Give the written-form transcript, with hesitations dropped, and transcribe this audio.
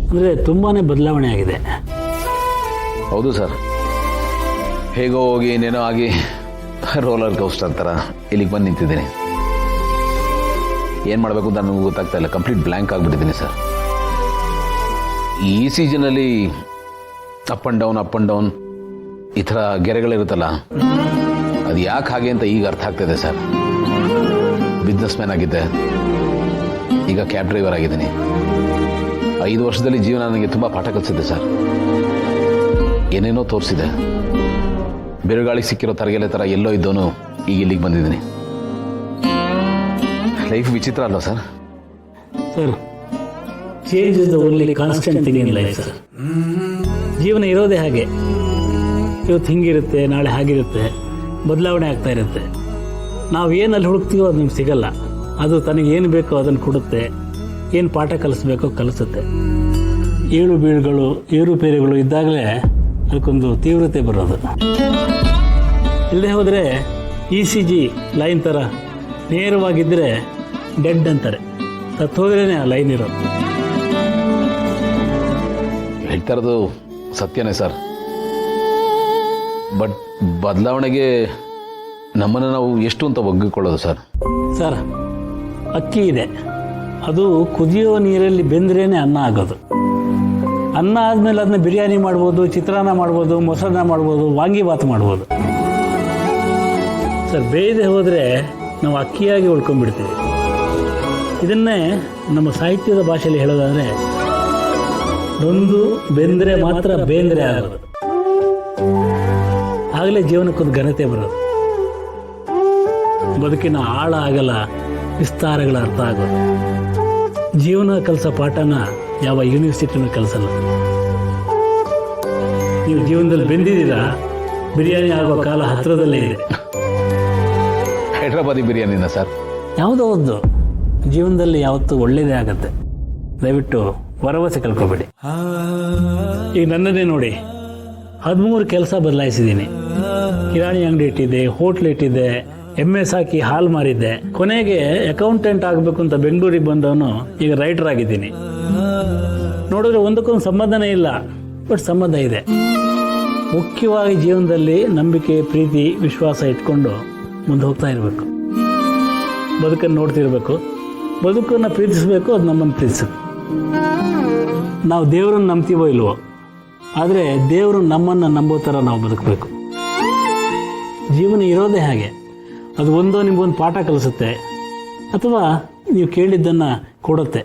ಅಂದರೆ ತುಂಬಾ ಬದಲಾವಣೆ ಆಗಿದೆ. ಹೌದು ಸರ್, ಹೇಗೋ ಹೋಗಿ ಏನೇನೋ ಆಗಿ ರೋಲರ್ ಕೋಸ್ಟರ್ ಥರ ಇಲ್ಲಿಗೆ ಬಂದು ನಿಂತಿದ್ದೀನಿ. ಏನು ಮಾಡಬೇಕು ಅಂತ ನನಗೂ ಗೊತ್ತಾಗ್ತಾ ಇಲ್ಲ. ಕಂಪ್ಲೀಟ್ ಬ್ಲ್ಯಾಂಕ್ ಆಗಿಬಿಟ್ಟಿದ್ದೀನಿ ಸರ್. ಈ ಸೀಸನಲ್ಲಿ ಅಪ್ ಆ್ಯಂಡ್ ಡೌನ್ ಈ ಥರ ಗೆರೆಗಳಿರುತ್ತಲ್ಲ, ಅದು ಯಾಕೆ ಹಾಗೆ ಅಂತ ಈಗ ಅರ್ಥ ಆಗ್ತಾಯಿದೆ ಸರ್. ಬಿಸ್ನೆಸ್ ಮ್ಯಾನ್ ಆಗಿದ್ದೆ, ಈಗ ಕ್ಯಾಬ್ ಡ್ರೈವರ್ ಆಗಿದ್ದೀನಿ. 5 ವರ್ಷದಲ್ಲಿ ಜೀವನ ನನಗೆ ತುಂಬ ಪಾಠ ಕಲಿಸಿದೆ ಸರ್. ಏನೇನೋ ತೋರಿಸಿದೆ. ಬಿರುಗಾಳಿಗೆ ಸಿಕ್ಕಿರೋ ತರಗೆಲೆ ಥರ ಎಲ್ಲೋ ಇದ್ದವನು ಈಗ ಇಲ್ಲಿಗೆ ಬಂದಿದ್ದೀನಿ. ಲೈಫ್ ವಿಚಿತ್ರ ಅಲ್ವಾ sir? Sir, change is the only constant thing in life sir. ಜೀವನ ಇರೋದೇ ಹಾಗೆ. ಇವತ್ತು ಹಿಂಗಿರುತ್ತೆ, ನಾಳೆ ಹಾಗಿರುತ್ತೆ, ಬದಲಾವಣೆ ಆಗ್ತಾ ಇರುತ್ತೆ. ನಾವು ಏನಲ್ಲಿ ಹುಡುಕ್ತೀವೋ ಅದು ನಿಮ್ಗೆ ಸಿಗಲ್ಲ. ಅದು ತನಗೆ ಏನು ಬೇಕೋ ಅದನ್ನು ಕೊಡುತ್ತೆ, ಏನು ಪಾಠ ಕಲಿಸ್ಬೇಕೋ ಕಲಿಸುತ್ತೆ. ಏಳು ಬೀಳುಗಳು, ಏರುಪೇರುಗಳು ಇದ್ದಾಗಲೇ ಅದಕ್ಕೊಂದು ತೀವ್ರತೆ ಬರೋದು. ಇಲ್ಲದೆ ಹೋದರೆ ECG ಲೈನ್ ಥರ ನೇರವಾಗಿದ್ದರೆ ಡೆಡ್ ಅಂತಾರೆ. ಸತ್ತೋದ್ರೇ ಆ ಲೈನ್ ಇರೋದು. ಹೇಳ್ತಾ ಇರೋದು ಸತ್ಯನೇ ಸರ್. ಬಟ್ ಬದಲಾವಣೆಗೆ ನಮ್ಮನ್ನು ನಾವು ಎಷ್ಟು ಅಂತ ಒಗ್ಗಿಕೊಳ್ಳೋದು ಸರ್? ಸರ್, ಅಕ್ಕಿ ಇದೆ, ಅದು ಕುದಿಯೋ ನೀರಲ್ಲಿ ಬೆಂದ್ರೇನೆ ಅನ್ನ ಆಗೋದು. ಅನ್ನ ಆದಮೇಲೆ ಅದನ್ನ ಬಿರಿಯಾನಿ ಮಾಡ್ಬೋದು, ಚಿತ್ರಾನ್ನ ಮಾಡ್ಬೋದು, ಮೊಸರನ್ನ ಮಾಡ್ಬೋದು, ವಾಂಗಿಬಾತ್ ಮಾಡ್ಬೋದು. ಸರ್, ಬೇಯದೆ ಹೋದರೆ ನಾವು ಅಕ್ಕಿಯಾಗಿ ಉಳ್ಕೊಂಡ್ಬಿಡ್ತೀವಿ. ಇದನ್ನೇ ನಮ್ಮ ಸಾಹಿತ್ಯದ ಭಾಷೆಯಲ್ಲಿ ಹೇಳೋದಾದರೆ, ನೊಂದು ಬೆಂದರೆ ಮಾತ್ರ ಬೇಂದ್ರೆ ಆಗೋದು. ಆಗಲೇ ಜೀವನಕ್ಕೊಂದು ಘನತೆ ಬರೋದು. ಬದುಕಿನ ಆಳ ಆಗಲ್ಲ, ವಿಸ್ತಾರಗಳ ಅರ್ಥ ಆಗೋದು. ಜೀವನ ಕಲಿಸೋ ಪಾಠನ ಯಾವ ಯೂನಿವರ್ಸಿಟಿನೂ ಕಲಿಸಲ್ಲ. ನೀವು ಜೀವನದಲ್ಲಿ ಬೆಂದಿದ್ದೀರಾ, ಬಿರಿಯಾನಿ ಆಗೋ ಕಾಲ ಹತ್ತಿರದಲ್ಲೇ ಇದೆ. ಹೈದ್ರಾಬಾದಿ ಬಿರಿಯಾನಿನ ಸರ್? ಯಾವುದೋ ಒಂದು ಜೀವನದಲ್ಲಿ ಯಾವತ್ತೂ ಒಳ್ಳೇದೇ ಆಗತ್ತೆ. ದಯವಿಟ್ಟು ಭರವಸೆ ಕಳ್ಕೊಬೇಡಿ. ಈಗ ನನ್ನದೇ ನೋಡಿ, 13 ಕೆಲಸ ಬದಲಾಯಿಸಿದ್ದೀನಿ. ಕಿರಾಣಿ ಅಂಗಡಿ ಇಟ್ಟಿದ್ದೆ, ಹೋಟ್ಲ್ ಇಟ್ಟಿದ್ದೆ, ಎಮ್ಮೆ ಸಾಕಿ ಹಾಲು ಮಾರಿದ್ದೆ. ಕೊನೆಗೆ ಅಕೌಂಟೆಂಟ್ ಆಗಬೇಕು ಅಂತ ಬೆಂಗಳೂರಿಗೆ ಬಂದವನು ಈಗ ರೈಟರ್ ಆಗಿದ್ದೀನಿ. ನೋಡಿದ್ರೆ ಒಂದಕ್ಕೊಂದು ಸಂಬಂಧನೇ ಇಲ್ಲ, ಬಟ್ ಸಂಬಂಧ ಇದೆ. ಮುಖ್ಯವಾಗಿ ಜೀವನದಲ್ಲಿ ನಂಬಿಕೆ, ಪ್ರೀತಿ, ವಿಶ್ವಾಸ ಇಟ್ಕೊಂಡು ಮುಂದೆ ಹೋಗ್ತಾ ಇರಬೇಕು. ಬದುಕನ್ನು ನೋಡ್ತಿರ್ಬೇಕು, ಬದುಕನ್ನು ಪ್ರೀತಿಸಬೇಕು, ಅದು ನಮ್ಮನ್ನು ಪ್ರೀತಿಸಬೇಕು. ನಾವು ದೇವರನ್ನು ನಂಬ್ತೀವೋ ಇಲ್ವೋ, ಆದರೆ ದೇವರು ನಮ್ಮನ್ನು ನಂಬೋ ಥರ ನಾವು ಬದುಕಬೇಕು. ಜೀವನ ಇರೋದೇ ಹಾಗೆ. ಅದು ಒಂದೋ ನಿಮಗೊಂದು ಪಾಠ ಕಲಿಸುತ್ತೆ, ಅಥವಾ ನೀವು ಕೇಳಿದ್ದನ್ನು ಕೊಡುತ್ತೆ.